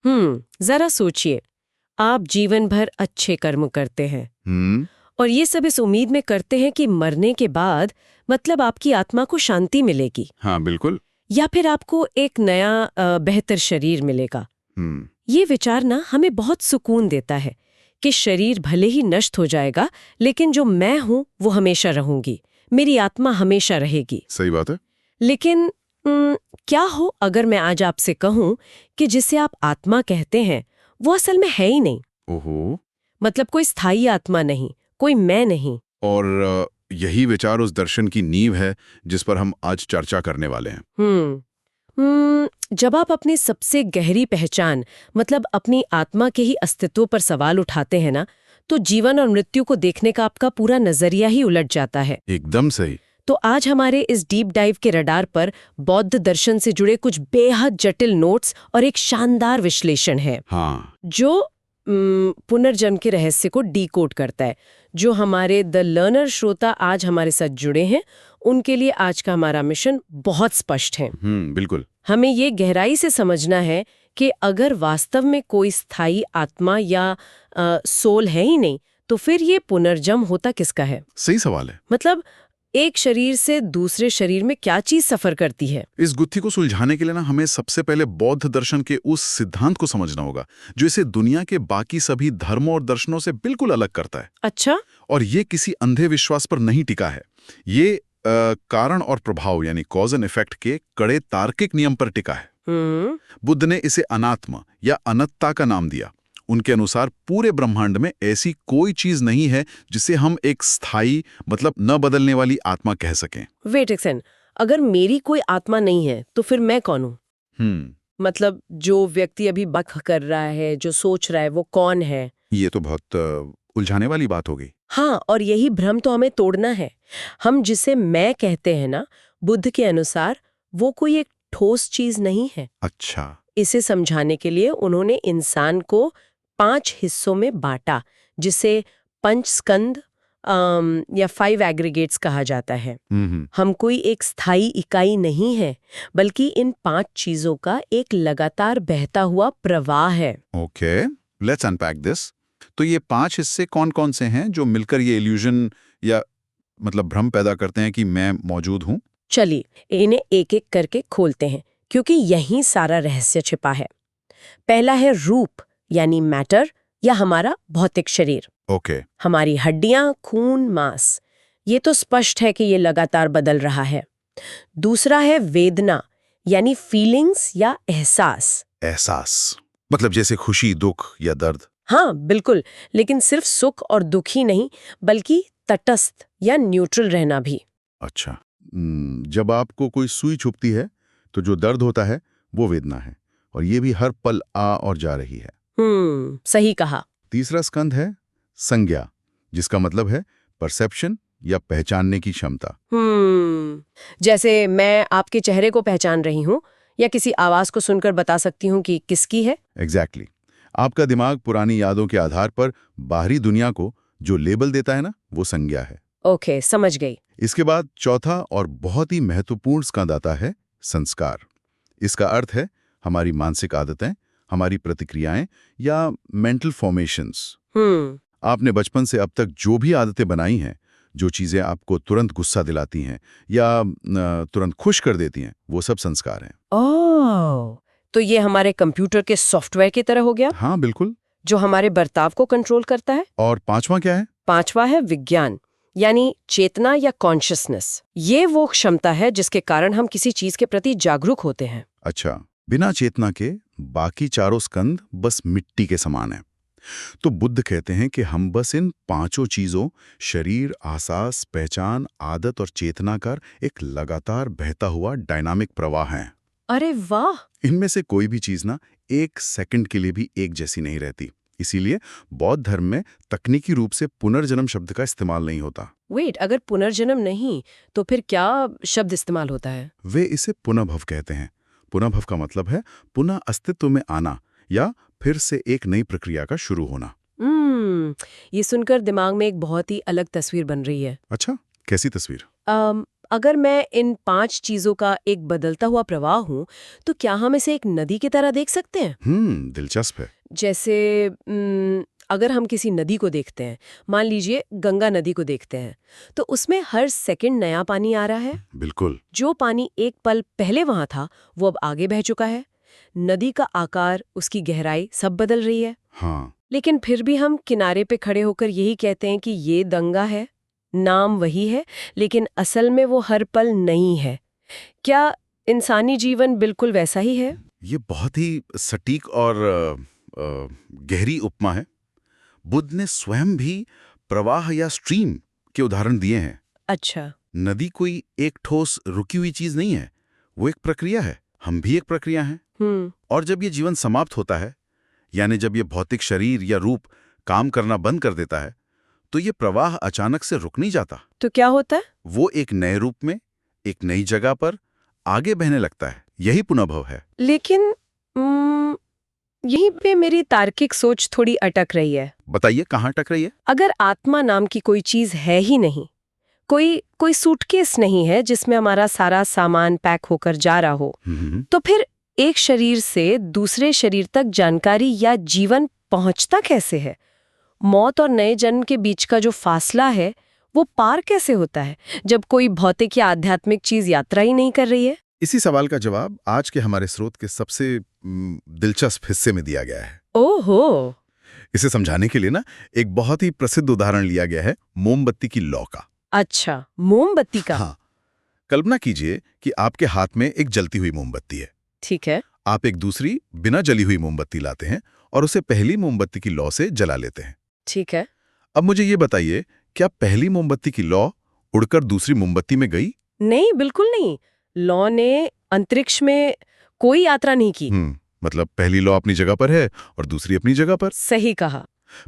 जरा सोचिए, आप जीवन भर अच्छे कर्म करते हैं और ये सब इस उम्मीद में करते हैं कि मरने के बाद मतलब आपकी आत्मा को शांति मिलेगी। हाँ बिल्कुल। या फिर आपको एक नया बेहतर शरीर मिलेगा। ये विचार ना हमें बहुत सुकून देता है कि शरीर भले ही नष्ट हो जाएगा, लेकिन जो मैं हूं वो हमेशा रहूंगी, मेरी आत्मा हमेशा रहेगी। सही बात है। लेकिन क्या हो अगर मैं आज आपसे कहूं कि जिसे आप आत्मा कहते हैं वो असल में है ही नहीं। ओहो। मतलब कोई स्थायी आत्मा नहीं, कोई मैं नहीं। और यही विचार उस दर्शन की नींव है जिस पर हम आज चर्चा करने वाले हैं। जब आप अपनी सबसे गहरी पहचान मतलब अपनी आत्मा के ही अस्तित्व पर सवाल उठाते हैं ना, तो जीवन और मृत्यु को देखने का आपका पूरा नजरिया ही उलट जाता है। एकदम सही। तो आज हमारे इस डीप डाइव के रडार पर बौद्ध दर्शन से जुड़े कुछ बेहद जटिल नोट्स और एक शानदार विश्लेषण है। हाँ। जो पुनर्जन्म के रहस्य को डीकोड करता है। जो हमारे द लर्नर श्रोता आज हमारे साथ जुड़े हैं, उनके लिए आज का हमारा मिशन बहुत स्पष्ट है। बिल्कुल। हमें ये गहराई से समझना है कि अगर वास्तव में कोई स्थायी आत्मा या सोल है ही नहीं, तो फिर ये पुनर्जन्म होता किसका है? सही सवाल है। मतलब एक शरीर से दूसरे शरीर में क्या चीज सफर करती है? इस गुत्थी को सुलझाने के लिए ना हमें सबसे पहले बौद्ध दर्शन के उस सिद्धांत को समझना होगा जो इसे दुनिया के बाकी सभी धर्मों और दर्शनों से बिल्कुल अलग करता है। अच्छा। और ये किसी अंधे विश्वास पर नहीं टिका है। ये कारण और प्रभाव यानी कॉज एंड इफेक्ट के कड़े तार्किक नियम पर टिका है। बुद्ध ने इसे अनात्मा या अनत्ता का नाम दिया। उनके अनुसार पूरे ब्रह्मांड में ऐसी कोई चीज नहीं है जिसे हम एक स्थायी मतलब न बदलने वाली आत्मा कह सकें। वेट एक सेकंड, अगर मेरी कोई आत्मा नहीं है तो फिर मैं कौन हूँ? मतलब जो व्यक्ति अभी बक कर रहा है, जो सोच रहा है, वो कौन है? ये तो बहुत उलझाने वाली बात हो गई। हाँ, और यही भ्रम तो हमें तोड़ना है। हम जिसे मैं कहते हैं ना, बुद्ध के अनुसार वो कोई एक ठोस चीज नहीं है। अच्छा। इसे समझाने के लिए उन्होंने इंसान को 5 हिस्सों में बांटा, जिसे पंच स्कंद या 5 एग्रीगेट्स कहा जाता है। हम कोई एक स्थायी इकाई नहीं है, बल्कि इन 5 चीजों का एक लगातार बहता हुआ प्रवाह है। Okay, let's unpack this. तो ये 5 हिस्से कौन कौन से हैं जो मिलकर ये इल्यूजन या मतलब भ्रम पैदा करते हैं कि मैं मौजूद हूं? चलिए इन्हें एक एक करके खोलते हैं, क्योंकि यहीं सारा रहस्य छिपा है। पहला है रूप यानी मैटर या हमारा भौतिक शरीर। ओके। हमारी हड्डियां, खून, मांस, ये तो स्पष्ट है कि ये लगातार बदल रहा है। दूसरा है वेदना यानी फीलिंग्स या एहसास। एहसास मतलब जैसे खुशी, दुख या दर्द? हाँ बिल्कुल, लेकिन सिर्फ सुख और दुख ही नहीं, बल्कि तटस्थ या न्यूट्रल रहना भी। अच्छा। जब आपको कोई सुई छुपती है तो जो दर्द होता है वो वेदना है, और ये भी हर पल आ और जा रही है। सही कहा। तीसरा स्कंध है संज्ञा, जिसका मतलब है परसेप्शन या पहचानने की क्षमता। जैसे मैं आपके चेहरे को पहचान रही हूँ या किसी आवाज को सुनकर बता सकती हूँ कि किसकी है। एग्जैक्टली। आपका दिमाग पुरानी यादों के आधार पर बाहरी दुनिया को जो लेबल देता है ना, वो संज्ञा है। ओके, समझ गई। इसके बाद चौथा और बहुत ही महत्वपूर्ण स्कंध आता है संस्कार। इसका अर्थ है हमारी मानसिक आदतें, हमारी प्रतिक्रियाएं या मेंटल फॉर्मेशंस। आपने बचपन से अब तक जो भी आदतें बनाई हैं, जो चीजें आपको तुरंत गुस्सा दिलाती हैं या तुरंत खुश कर देती हैं, वो सब संस्कार हैं। ओह, तो ये हमारे कंप्यूटर के सॉफ्टवेयर की तरह हो गया। हाँ बिल्कुल। जो हमारे बर्ताव को कंट्रोल करता है। और पांचवा क्या है? पांचवा है विज्ञान यानी चेतना या कॉन्शियसनेस। ये वो क्षमता है जिसके कारण हम किसी चीज के प्रति जागरूक होते हैं। अच्छा, बिना चेतना के बाकी चारों स्कंद बस मिट्टी के समान हैं। तो बुद्ध कहते हैं कि हम बस इन पांचों चीजों शरीर, आसास, पहचान, आदत और चेतना का एक लगातार बहता हुआ डायनामिक प्रवाह हैं। अरे वाह! इनमें से कोई भी चीज ना एक सेकंड के लिए भी एक जैसी नहीं रहती। इसीलिए बौद्ध धर्म में तकनीकी रूप से पुनर्जन्म शब्द का इस्तेमाल नहीं होता। वेट, अगर पुनर्जन्म नहीं तो फिर क्या शब्द इस्तेमाल होता है? वे इसे पुनर्भव कहते हैं। पुनर्भव का मतलब है पुनः अस्तित्व में आना या फिर से एक नई प्रक्रिया का शुरू होना। ये सुनकर दिमाग में एक बहुत ही अलग तस्वीर बन रही है। अच्छा, कैसी तस्वीर? अगर मैं इन 5 चीजों का एक बदलता हुआ प्रवाह हूं, तो क्या हम इसे एक नदी की तरह देख सकते हैं? दिलचस्प है। जैसे अगर हम किसी नदी को देखते हैं, मान लीजिए गंगा नदी को देखते हैं, तो उसमें हर सेकंड नया पानी आ रहा है। बिल्कुल। जो पानी एक पल पहले वहां था, वो अब आगे बह चुका है। नदी का आकार, उसकी गहराई सब बदल रही है। हाँ। लेकिन फिर भी हम किनारे पे खड़े होकर यही कहते हैं कि ये गंगा है। नाम वही है, लेकिन असल में वो हर पल नहीं है। क्या इंसानी जीवन बिल्कुल वैसा ही है? ये बहुत ही सटीक और गहरी उपमा है। बुद्ध ने स्वयं भी प्रवाह या स्ट्रीम के उदाहरण दिए हैं। अच्छा। नदी कोई एक ठोस रुकी हुई चीज नहीं है, वो एक प्रक्रिया है। हम भी एक प्रक्रिया हैं। और जब ये जीवन समाप्त होता है, यानी जब ये भौतिक शरीर या रूप काम करना बंद कर देता है, तो ये प्रवाह अचानक से रुक नहीं जाता। तो क्या होता है? वो एक नए रूप में, एक नई जगह पर आगे बहने लगता है। यही पुनर्भव है। लेकिन यहीं पे मेरी तार्किक सोच थोड़ी अटक रही है। बताइए, कहाँ अटक रही है? अगर आत्मा नाम की कोई चीज है ही नहीं, कोई सूटकेस नहीं है जिसमें हमारा सारा सामान पैक होकर जा रहा हो, तो फिर एक शरीर से दूसरे शरीर तक जानकारी या जीवन पहुंचता कैसे है? मौत और नए जन्म के बीच का जो फासला है, वो पार कैसे होता है, जब कोई भौतिक या आध्यात्मिक चीज यात्रा ही नहीं कर रही है? इसी सवाल का जवाब आज के हमारे स्रोत के सबसे दिलचस्प हिस्से में दिया गया है। ओहो! इसे समझाने के लिए ना एक बहुत ही प्रसिद्ध उदाहरण लिया गया है, मोमबत्ती की लौ का। अच्छा, मोमबत्ती का। हाँ, कल्पना कीजिए कि आपके हाथ में एक जलती हुई मोमबत्ती है। ठीक है। आप एक दूसरी बिना जली हुई मोमबत्ती लाते हैं और उसे पहली मोमबत्ती की लौ से जला लेते हैं। ठीक है। अब मुझे ये बताइए, क्या पहली मोमबत्ती की लौ उड़कर दूसरी मोमबत्ती में गई? नहीं, बिल्कुल नहीं। लौ ने अंतरिक्ष में कोई यात्रा नहीं की। मतलब पहली लौ अपनी जगह पर है और दूसरी अपनी जगह पर। सही कहा।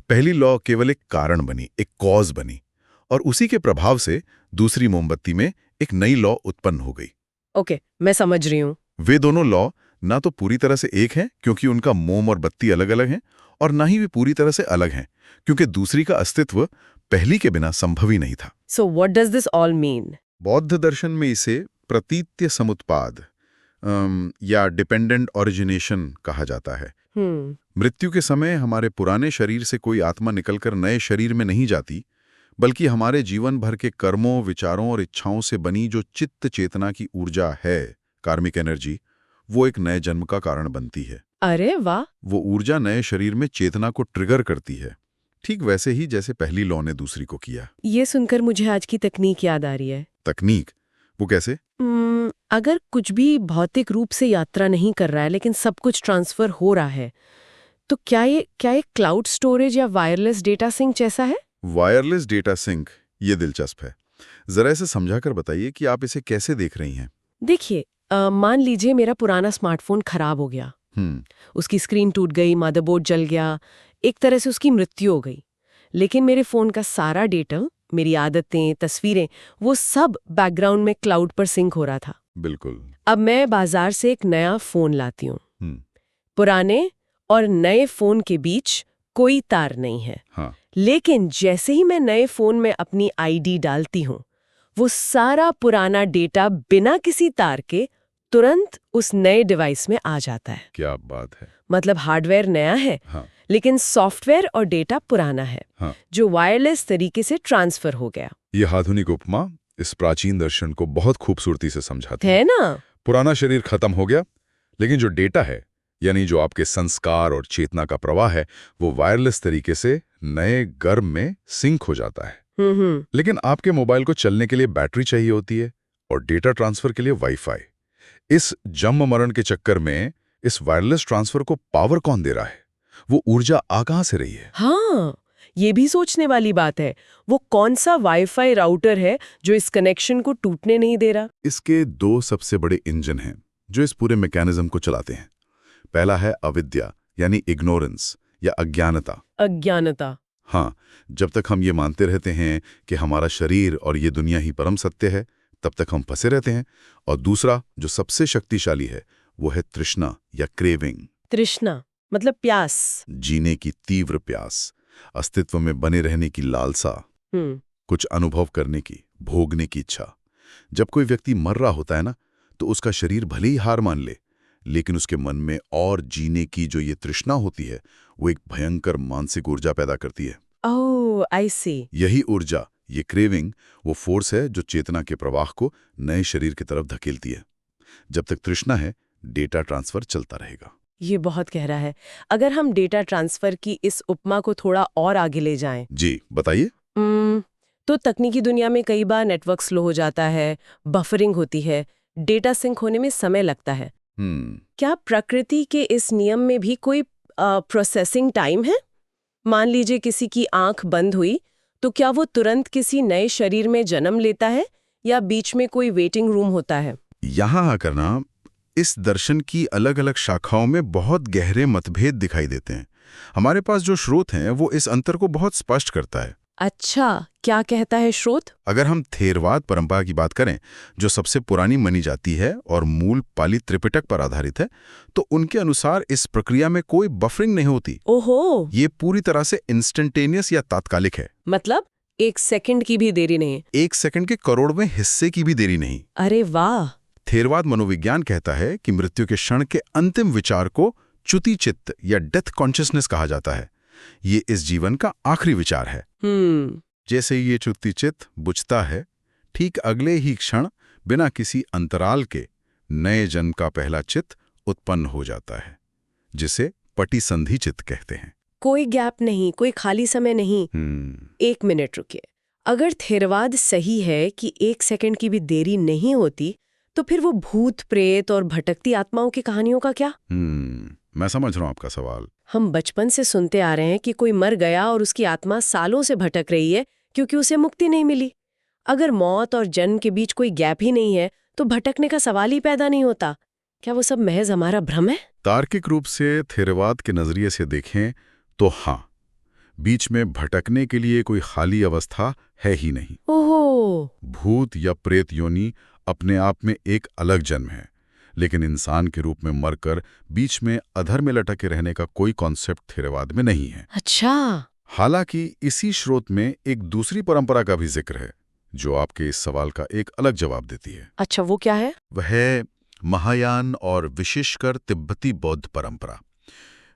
पहली लौ केवल एक कारण बनी, एक कॉज बनी, और उसी के प्रभाव से दूसरी मोमबत्ती में एक नई लौ उत्पन्न हो गई। ओके, मैं समझ रही हूँ। वे दोनों लौ ना तो पूरी तरह से एक हैं क्योंकि उनका मोम और बत्ती अलग अलग हैं, और ना ही वे पूरी तरह से अलग हैं क्योंकि दूसरी का अस्तित्व पहली के बिना संभव ही नहीं था। So what does this all mean? बौद्ध दर्शन में इसे प्रतीत्य समुत्पाद या डिपेंडेंट ओरिजिनेशन कहा जाता है। मृत्यु के समय हमारे पुराने शरीर से कोई आत्मा निकलकर नए शरीर में नहीं जाती, बल्कि हमारे जीवन भर के कर्मों, विचारों और इच्छाओं से बनी जो चित्त चेतना की ऊर्जा है, कार्मिक एनर्जी, वो एक नए जन्म का कारण बनती है। अरे वाह! वो ऊर्जा नए शरीर में चेतना को ट्रिगर करती है, ठीक वैसे ही जैसे पहली लौ ने दूसरी को किया। ये सुनकर मुझे आज की तकनीक याद आ रही है। तकनीक? वो कैसे? अगर कुछ भी भौतिक रूप से यात्रा नहीं कर रहा है लेकिन सब कुछ ट्रांसफर हो रहा है, तो क्या ये क्लाउड स्टोरेज या वायरलेस डेटा सिंक जैसा है? वायरलेस डेटा सिंक, ये दिलचस्प है। जरा इसे समझाकर बताइए कि आप इसे कैसे देख रही हैं। देखिए, मान लीजिए मेरा पुराना स्मार्टफोन खराब हो गया। उसकी स्क्रीन टूट गई, मदरबोर्ड जल गया, एक तरह से उसकी मृत्यु हो गई। लेकिन मेरे फोन का सारा डेटा, मेरी आदतें, तस्वीरें, वो सब बैकग्राउंड में क्लाउड पर सिंक हो रहा था। बिल्कुल। अब मैं बाजार से एक नया फोन लाती हूँ। पुराने और नए फोन के बीच कोई तार नहीं है। हाँ। लेकिन जैसे ही मैं नए फोन में अपनी आईडी डालती हूँ, वो सारा पुराना डेटा बिना किसी तार के तुरंत उस नए डिवाइस में आ जाता है। क्या बात है! मतलब हार्डवेयर नया है, हाँ। लेकिन सॉफ्टवेयर और डेटा पुराना है, हाँ। जो वायरलेस तरीके से ट्रांसफर हो गया। यह आधुनिक उपमा इस प्राचीन दर्शन को बहुत खूबसूरती से समझाती है ना? पुराना शरीर खत्म हो गया, लेकिन जो डेटा है, यानी जो आपके संस्कार और चेतना का प्रवाह है, वो वायरलेस तरीके से नए गर्भ में सिंक हो जाता है। लेकिन आपके मोबाइल को चलने के लिए बैटरी चाहिए होती है और डेटा ट्रांसफर के लिए वाईफाई। इस जन्म मरण के चक्कर में इस वायरलेस ट्रांसफर को पावर कौन दे रहा है? वो ऊर्जा आ कहां से रही है? हाँ, ये भी सोचने वाली बात है। वो कौन सा वाईफाई राउटर है जो इस कनेक्शन को टूटने नहीं दे रहा? इसके दो सबसे बड़े इंजन हैं जो इस पूरे मैकेनिज्म को चलाते हैं। पहला है अविद्या, यानी इग्नोरेंस या अज्ञानता। अज्ञानता? हाँ, जब तक हम ये मानते रहते हैं कि हमारा शरीर और ये दुनिया ही परम सत्य है, तब तक हम फंसे रहते हैं। और दूसरा, जो सबसे शक्तिशाली है, वो है तृष्णा या क्रेविंग। तृष्णा मतलब प्यास? जीने की तीव्र प्यास, अस्तित्व में बने रहने की लालसा, कुछ अनुभव करने की, भोगने की इच्छा। जब कोई व्यक्ति मर रहा होता है ना, तो उसका शरीर भले ही हार मान ले, लेकिन उसके मन में और जीने की जो ये तृष्णा होती है, वो एक भयंकर मानसिक ऊर्जा पैदा करती है। ओह, आई सी। यही ऊर्जा, ये क्रेविंग, वो फोर्स है जो चेतना के प्रवाह को नए शरीर की तरफ धकेलती है। जब तक तृष्णा है, डेटा ट्रांसफर चलता रहेगा। ये बहुत गहरा है। अगर हम डेटा ट्रांसफर की इस उपमा को थोड़ा और आगे ले जाएं। जी, बताइए। तो तकनीकी दुनिया में कई बार नेटवर्क स्लो हो जाता है, बफरिंग होती है, डेटा सिंक होने में समय लगता है। क्या प्रकृति के इस नियम में भी कोई प्रोसेसिंग टाइम है? मान लीजिए किसी की आंख बंद हुई, तो क्या वो तुरंत किसी नए शरीर में जन्म लेता है या बीच में कोई वेटिंग रूम होता है? यहाँ आकर ना इस दर्शन की अलग अलग शाखाओं में बहुत गहरे मतभेद दिखाई देते हैं। हमारे पास जो स्रोत हैं वो इस अंतर को बहुत स्पष्ट करता है। अच्छा, क्या कहता है स्रोत? अगर हम थेरवाद परंपरा की बात करें, जो सबसे पुरानी मानी जाती है और मूल पाली त्रिपिटक पर आधारित है, तो उनके अनुसार इस प्रक्रिया में कोई बफरिंग नहीं होती। ओहो, ये पूरी तरह से इंस्टेंटेनियस या तात्कालिक है। मतलब 1 सेकंड की भी देरी नहीं? 1 सेकंड के करोड़वें हिस्से की भी देरी नहीं। अरे वाह! थेरवाद मनोविज्ञान कहता है कि मृत्यु के क्षण के अंतिम विचार को च्युति चित्त या डेथ कॉन्शियसनेस कहा जाता है। ये इस जीवन का आखिरी विचार है। जैसे ये च्युति चित्त बुझता है, ठीक अगले ही क्षण बिना किसी अंतराल के नए जन्म का पहला चित्त उत्पन्न हो जाता है, जिसे पटिसंधि चित्त कहते हैं। कोई गैप नहीं, कोई खाली समय नहीं। 1 मिनट रुकिए। अगर थेरवाद सही है कि 1 सेकंड की भी देरी नहीं होती, तो फिर वो भूत प्रेत और भटकती आत्माओं की कहानियों का क्या? मैं समझ रहा हूं आपका सवाल। हम बचपन से सुनते आ रहे हैं कि कोई मर गया और उसकी आत्मा सालों से भटक रही है क्योंकि उसे मुक्ति नहीं मिली। अगर मौत और जन्म के बीच कोई गैप ही नहीं है, तो भटकने का सवाल ही पैदा नहीं होता। क्या वो सब महज हमारा भ्रम है? तार्किक रूप से थेरवाद के नजरिए से देखें तो हाँ, बीच में भटकने के लिए कोई खाली अवस्था है ही नहीं। ओहो! भूत या प्रेत योनि अपने आप में एक अलग जन्म है, लेकिन इंसान के रूप में मरकर बीच में अधर में लटके रहने का कोई कॉन्सेप्ट थेरवाद में नहीं है। अच्छा। हालांकि इसी स्रोत में एक दूसरी परंपरा का भी जिक्र है, जो आपके इस सवाल का एक अलग जवाब देती है। अच्छा, वो क्या है? वह है महायान और विशेषकर तिब्बती बौद्ध परंपरा।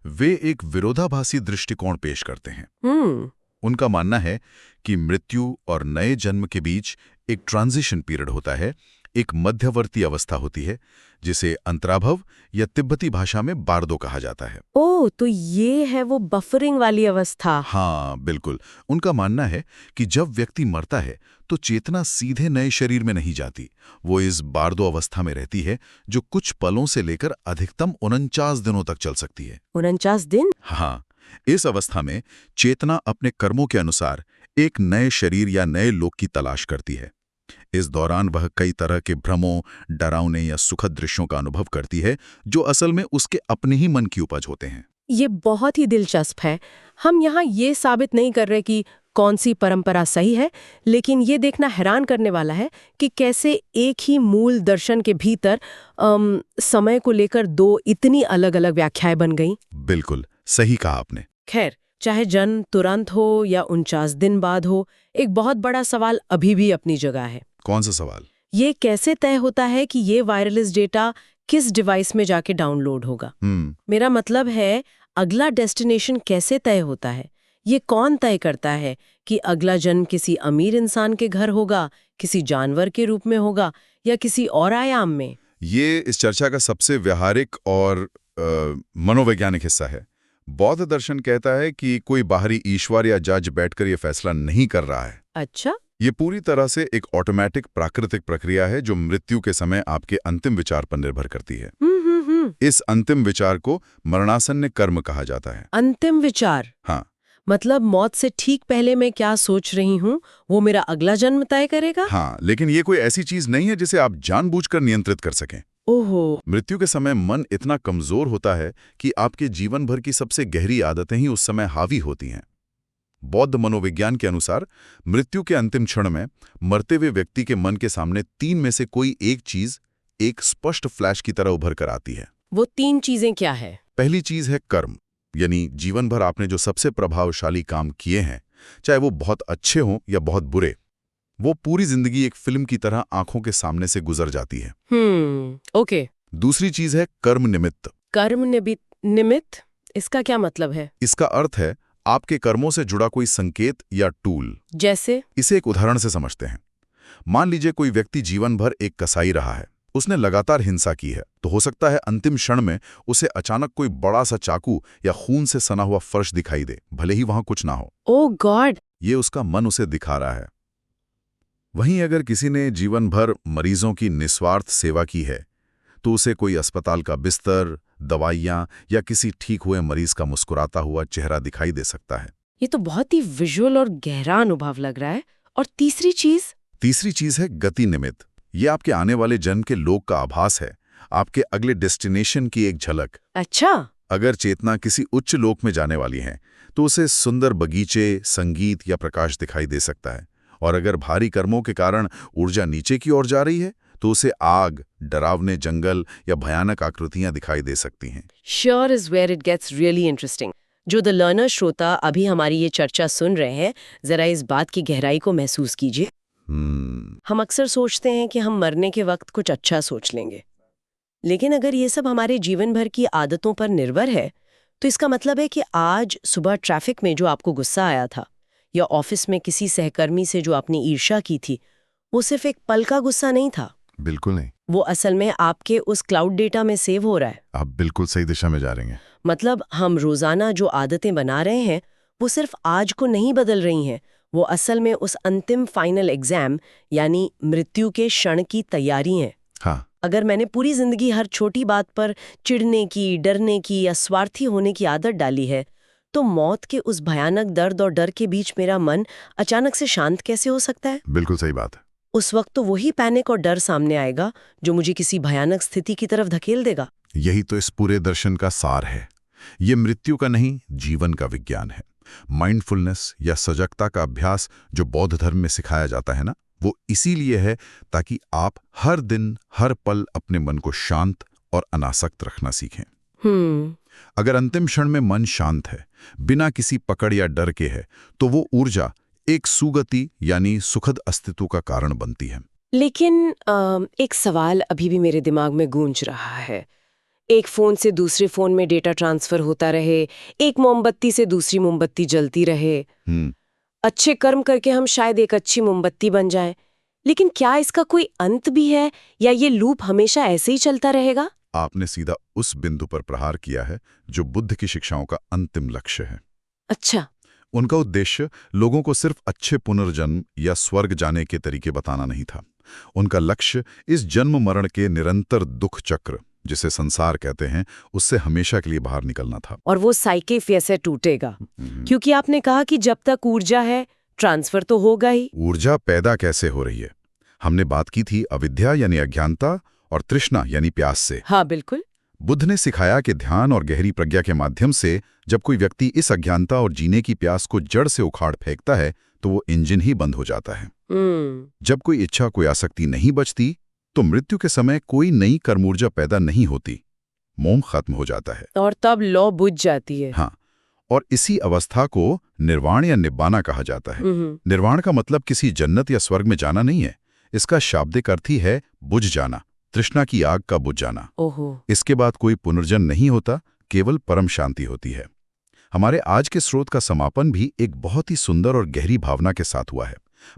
वे एक विरोधाभासी दृष्टिकोण पेश करते हैं। उनका मानना है कि मृत्यु और नए जन्म के बीच एक ट्रांजिशन पीरियड होता है, एक मध्यवर्ती अवस्था होती है, जिसे अंतराभव या तिब्बती भाषा में बार्दो कहा जाता है। ओह, तो ये है वो बफरिंग वाली अवस्था। हाँ, बिल्कुल। उनका मानना है कि जब व्यक्ति मरता है तो चेतना सीधे नए शरीर में नहीं जाती, वो इस बार्दो अवस्था में रहती है, जो कुछ पलों से लेकर अधिकतम 49 दिनों तक चल सकती है। 49 दिन? हाँ, इस अवस्था में चेतना अपने कर्मों के अनुसार एक नए शरीर या नए लोक की तलाश करती है। इस दौरान वह कई तरह के भ्रमों, डरावने या सुखद दृश्यों का अनुभव करती है, जो असल में उसके अपने ही मन की उपज होते हैं। ये बहुत ही दिलचस्प है। हम यहाँ ये साबित नहीं कर रहे कि कौन सी परंपरा सही है, लेकिन ये देखना हैरान करने वाला है कि कैसे एक ही मूल दर्शन के भीतर समय को लेकर 2 इतनी अलग-अलग व्याख्याएं बन गईं। बिल्कुल सही कहा आपने। खैर, चाहे जन्म तुरंत हो या 49 दिन बाद हो, एक बहुत बड़ा सवाल अभी भी अपनी जगह है। कौन सा सवाल? ये कैसे तय होता है कि ये वायरलेस डेटा किस डिवाइस में जाके डाउनलोड होगा? मेरा मतलब है, अगला डेस्टिनेशन कैसे तय होता है? ये कौन तय करता है कि अगला जन्म किसी अमीर इंसान के घर होगा, किसी जानवर के रूप में होगा या किसी और आयाम में? ये इस चर्चा का सबसे व्यावहारिक और मनोवैज्ञानिक हिस्सा है। बौद्ध दर्शन कहता है कि कोई बाहरी ईश्वर या जज बैठकर ये फैसला नहीं कर रहा है। अच्छा? ये पूरी तरह से एक ऑटोमेटिक प्राकृतिक प्रक्रिया है, जो मृत्यु के समय आपके अंतिम विचार पर निर्भर करती है। इस अंतिम विचार को मरणासन्न कर्म कहा जाता है। अंतिम विचार? हाँ। मतलब मौत से ठीक पहले मैं क्या सोच रही हूँ, वो मेरा अगला जन्म तय करेगा? हाँ, लेकिन ये कोई ऐसी चीज नहीं है जिसे आप जानबूझकर नियंत्रित कर सकें। ओहो। मृत्यु के समय मन इतना कमजोर होता है कि आपके जीवन भर की सबसे गहरी आदतें ही उस समय हावी होती हैं। बौद्ध मनोविज्ञान के अनुसार मृत्यु के अंतिम क्षण में मरते हुए व्यक्ति के मन के सामने 3 में से कोई एक चीज एक स्पष्ट फ्लैश की तरह उभर कर आती है। वो 3 चीजें क्या है? पहली चीज है कर्म, यानी जीवन भर आपने जो सबसे प्रभावशाली काम किए हैं, चाहे वो बहुत अच्छे हों या बहुत बुरे, वो पूरी जिंदगी एक फिल्म की तरह आंखों के सामने से गुजर जाती है। ओके। दूसरी चीज है कर्म निमित्त। कर्म निमित्त, इसका क्या मतलब है? इसका अर्थ है आपके कर्मों से जुड़ा कोई संकेत या टूल। जैसे? इसे एक उदाहरण से समझते हैं। मान लीजिए कोई व्यक्ति जीवन भर एक कसाई रहा है, उसने लगातार हिंसा की है, तो हो सकता है अंतिम क्षण में उसे अचानक कोई बड़ा सा चाकू या खून से सना हुआ फर्श दिखाई दे, भले ही वहां कुछ ना हो। ओह गॉड! ये उसका मन उसे दिखा रहा है। वहीं अगर किसी ने जीवन भर मरीजों की निस्वार्थ सेवा की है, तो उसे कोई अस्पताल का बिस्तर, दवाइयां या किसी ठीक हुए मरीज का मुस्कुराता हुआ चेहरा दिखाई दे सकता है। ये तो बहुत ही विजुअल और गहरा अनुभव लग रहा है। और तीसरी चीज है गति निमित्त। ये आपके आने वाले जन्म के लोक का आभास है, आपके अगले डेस्टिनेशन की एक झलक। अच्छा। अगर चेतना किसी उच्च लोक में जाने वाली है, तो उसे सुंदर बगीचे, संगीत या प्रकाश दिखाई दे सकता है। और अगर भारी कर्मों के कारण ऊर्जा नीचे की ओर जा रही है, तो उसे आग, डरावने जंगल या भयानक आकृतियां दिखाई दे सकती हैं। Sure is where it gets really interesting. जो द लर्नर श्रोता अभी हमारी ये चर्चा सुन रहे हैं, जरा इस बात की गहराई को महसूस कीजिए। हम अक्सर सोचते हैं कि हम मरने के वक्त कुछ अच्छा सोच लेंगे, लेकिन अगर ये सब हमारे जीवन भर की आदतों पर निर्भर है, तो इसका मतलब है कि आज सुबह ट्रैफिक में जो आपको गुस्सा आया था, या ऑफिस में किसी सहकर्मी से जो आपने ईर्ष्या की थी, वो सिर्फ एक पल का गुस्सा नहीं था। बिल्कुल नहीं। वो असल में आपके उस क्लाउड डेटा में सेव हो रहा है। आप बिल्कुल सही दिशा में जा रहे हैं। मतलब हम रोजाना जो आदतें बना रहे हैं, वो सिर्फ आज को नहीं बदल रही हैं, वो असल में उस अंतिम फाइनल एग्जाम यानी मृत्यु के क्षण की तैयारी है। हाँ। अगर मैंने पूरी जिंदगी हर छोटी बात पर चिढ़ने की, डरने की या स्वार्थी होने की आदत डाली है, तो मौत के उस भयानक दर्द और डर के बीच मेरा मन अचानक से शांत कैसे हो सकता है? बिल्कुल सही बात है। उस वक्त तो वही पैनिक और डर सामने आएगा जो मुझे किसी भयानक स्थिति की तरफ धकेल देगा। यही तो इस पूरे दर्शन का सार है। ये मृत्यु का नहीं, जीवन का विज्ञान है। माइंडफुलनेस या सजगता का अभ्यास जो बौद्ध धर्म में सिखाया जाता है ना, वो इसीलिए है ताकि आप हर दिन, हर पल अपने मन को शांत और अनासक्त रखना सीखें। अगर अंतिम क्षण में मन शांत है, बिना किसी पकड़ या डर के है, तो वो ऊर्जा एक सुगति यानी सुखद अस्तित्व का कारण बनती है। लेकिन एक सवाल अभी भी मेरे दिमाग में गूंज रहा है। एक फोन से दूसरे फोन में डेटा ट्रांसफर होता रहे, एक मोमबत्ती से दूसरी मोमबत्ती जलती रहे। अच्छे कर्म करके हम शायद एक अच्छी मोमबत्ती बन जाएं, लेकिन क्या इसका कोई अंत भी है, या ये लूप हमेशा ऐसे ही चलता रहेगा? आपने सीधा उस बिंदु पर प्रहार किया है जो बुद्ध की शिक्षाओं का अंतिम लक्ष्य है। अच्छा। उनका उद्देश्य लोगों को सिर्फ अच्छे पुनर्जन्म या स्वर्ग जाने के तरीके बताना नहीं था। उनका लक्ष्य इस जन्म मरण के निरंतर दुख चक्र, जिसे संसार कहते हैं, उससे हमेशा के लिए बाहर निकलना था। और वो साइकिल कैसे टूटेगा? क्योंकि आपने कहा कि जब तक ऊर्जा है, ट्रांसफर तो होगा ही। ऊर्जा पैदा कैसे हो रही है? हमने बात की थी अविद्या यानी अज्ञानता और तृष्णा यानी प्यास से। हाँ बिल्कुल। बुद्ध ने सिखाया कि ध्यान और गहरी प्रज्ञा के माध्यम से जब कोई व्यक्ति इस अज्ञानता और जीने की प्यास को जड़ से उखाड़ फेंकता है, तो वो इंजन ही बंद हो जाता है। जब कोई इच्छा, कोई आसक्ति नहीं बचती, तो मृत्यु के समय कोई नई कर्मूर्जा पैदा नहीं होती, मोम खत्म हो जाता है और तब लौ बुझ जाती है। हाँ, और इसी अवस्था को निर्वाण या निब्बाना कहा जाता है। निर्वाण का मतलब किसी जन्नत या स्वर्ग में जाना नहीं है। इसका शाब्दिक अर्थ ही है बुझ जाना, तृष्णा की आग का बुझ जाना। इसके बाद कोई पुनर्जन्म नहीं होता, केवल परम शांति होती है। हमारे आज के स्रोत का समापन भी एक बहुत ही सुंदर और गहरी भावना के साथ हुआ है,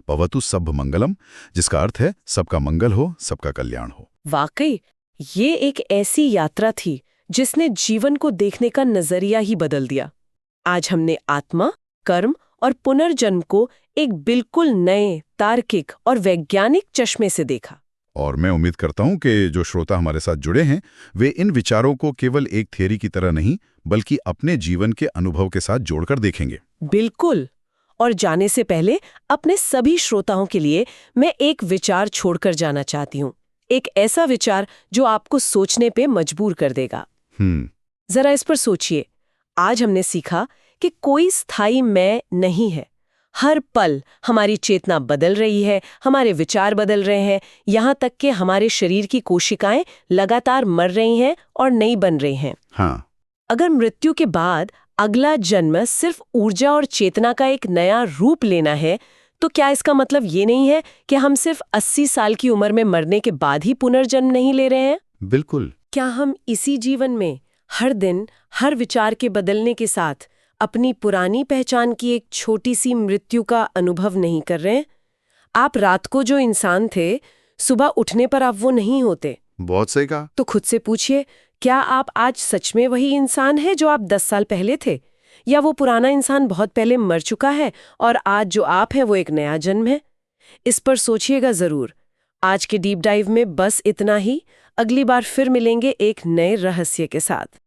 भवतु सब्ब मंगलम, जिसका अर्थ है सबका मंगल हो, सबका कल्याण हो। वाकई ये एक ऐसी यात्रा थी जिसने जीवन को देखने का नजरिया ही बदल दिया। आज हमने आत्मा, कर्म और पुनर्जन्म को एक बिल्कुल नए, तार्किक और वैज्ञानिक चश्मे से देखा। और मैं उम्मीद करता हूं कि जो श्रोता हमारे साथ जुड़े हैं, वे इन विचारों को केवल एक थ्योरी की तरह नहीं, बल्कि अपने जीवन के अनुभव के साथ जोड़कर देखेंगे। बिल्कुल। और जाने से पहले अपने सभी श्रोताओं के लिए मैं एक विचार छोड़कर जाना चाहती हूँ। एक ऐसा विचार जो आपको सोचने पे मजबूर कर देगा। जरा इस पर सोचिए। आज हमने सीखा कि कोई स्थायी मैं नहीं है। हर पल हमारी चेतना बदल रही है, हमारे विचार बदल रहे हैं, यहाँ तक कि हमारे शरीर की कोशिकाएं लगातार मर रही हैं और नई बन रही हैं। हाँ। अगर मृत्यु के बाद अगला जन्म सिर्फ ऊर्जा और चेतना का एक नया रूप लेना है, तो क्या इसका मतलब ये नहीं है कि हम सिर्फ 80 साल की उम्र में मरने के बाद ही पुनर्जन्म नहीं ले रहे हैं? बिल्कुल। क्या हम इसी जीवन में हर दिन हर विचार के बदलने के साथ अपनी पुरानी पहचान की एक छोटी सी मृत्यु का अनुभव नहीं कर रहे हैं? आप रात को जो इंसान थे, सुबह उठने पर आप वो नहीं होते। बहुत सही कहा। तो खुद से पूछिए, क्या आप आज सच में वही इंसान है जो आप 10 साल पहले थे? या वो पुराना इंसान बहुत पहले मर चुका है और आज जो आप है वो एक नया जन्म है? इस पर सोचिएगा जरूर। आज के डीप डाइव में बस इतना ही। अगली बार फिर मिलेंगे एक नए रहस्य के साथ।